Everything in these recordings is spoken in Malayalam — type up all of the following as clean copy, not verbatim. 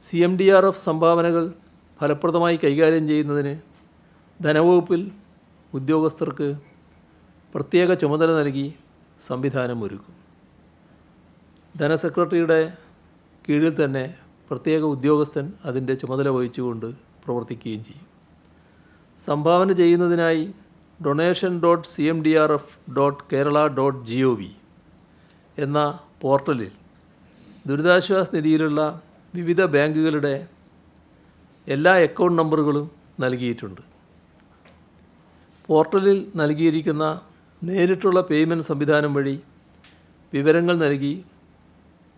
CMDRF സംഭാവനകൾ ഫലപ്രദമായി കൈകാര്യം ചെയ്യുന്നതിന് ധനവകുപ്പിൽ ഉദ്യോഗസ്ഥർക്ക് പ്രത്യേക ചുമതല നൽകി സംവിധാനം ഒരുക്കും. ധനസെക്രട്ടറിയുടെ കീഴിൽ തന്നെ പ്രത്യേക ഉദ്യോഗസ്ഥൻ അതിൻ്റെ ചുമതല വഹിച്ചുകൊണ്ട് പ്രവർത്തിക്കുകയും ചെയ്യും. സംഭാവന ചെയ്യുന്നതിനായി donation.cmdrf.kerala.gov എന്ന പോർട്ടലിൽ ദുരിതാശ്വാസ നിധിയിലുള്ള വിവിധ ബാങ്കുകളുടെ എല്ലാ അക്കൗണ്ട് നമ്പറുകളും നൽകിയിട്ടുണ്ട്. പോർട്ടലിൽ നൽകിയിരിക്കുന്ന നേരിട്ടുള്ള പേയ്മെൻറ്റ് സംവിധാനം വഴി വിവരങ്ങൾ നൽകി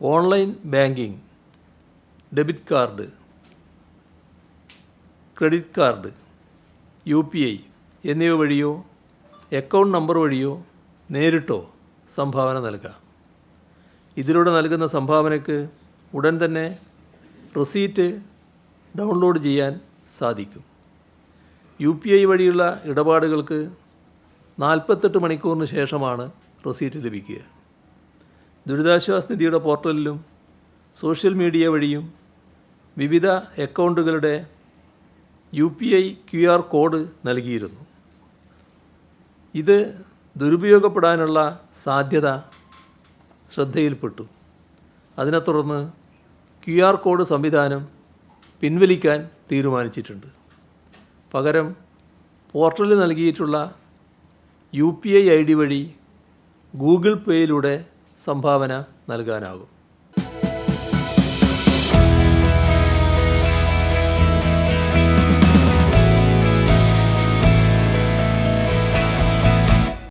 online banking, debit card, credit card, UPI എന്നിവ വഴിയോ അക്കൗണ്ട് നമ്പർ വഴിയോ നേരിട്ടോ സംഭാവന നൽകാം. ഇതിലൂടെ നൽകുന്ന സംഭാവനയ്ക്ക് ഉടൻ തന്നെ റെസീറ്റ് ഡൗൺലോഡ് ചെയ്യാൻ സാധിക്കും. UPI വഴിയുള്ള ഇടപാടുകൾക്ക് 48 മണിക്കൂറിന് ശേഷമാണ് റെസീറ്റ് ലഭിക്കുക. ദുരിതാശ്വാസ നിധിയുടെ പോർട്ടലിലും സോഷ്യൽ മീഡിയ വഴിയും വിവിധ അക്കൗണ്ടുകളുടെ UPI QR കോഡ് നൽകിയിരുന്നു. ഇത് ദുരുപയോഗപ്പെടാനുള്ള സാധ്യത ശ്രദ്ധയിൽപ്പെട്ടു. അതിനെ തുടർന്ന് QR കോഡ് സംവിധാനം പിൻവലിക്കാൻ തീരുമാനിച്ചിട്ടുണ്ട്. പകരം പോർട്ടലിൽ നൽകിയിട്ടുള്ള UPI ID വഴി ഗൂഗിൾ പേയിലൂടെ സംഭാവന നൽകാനാകും.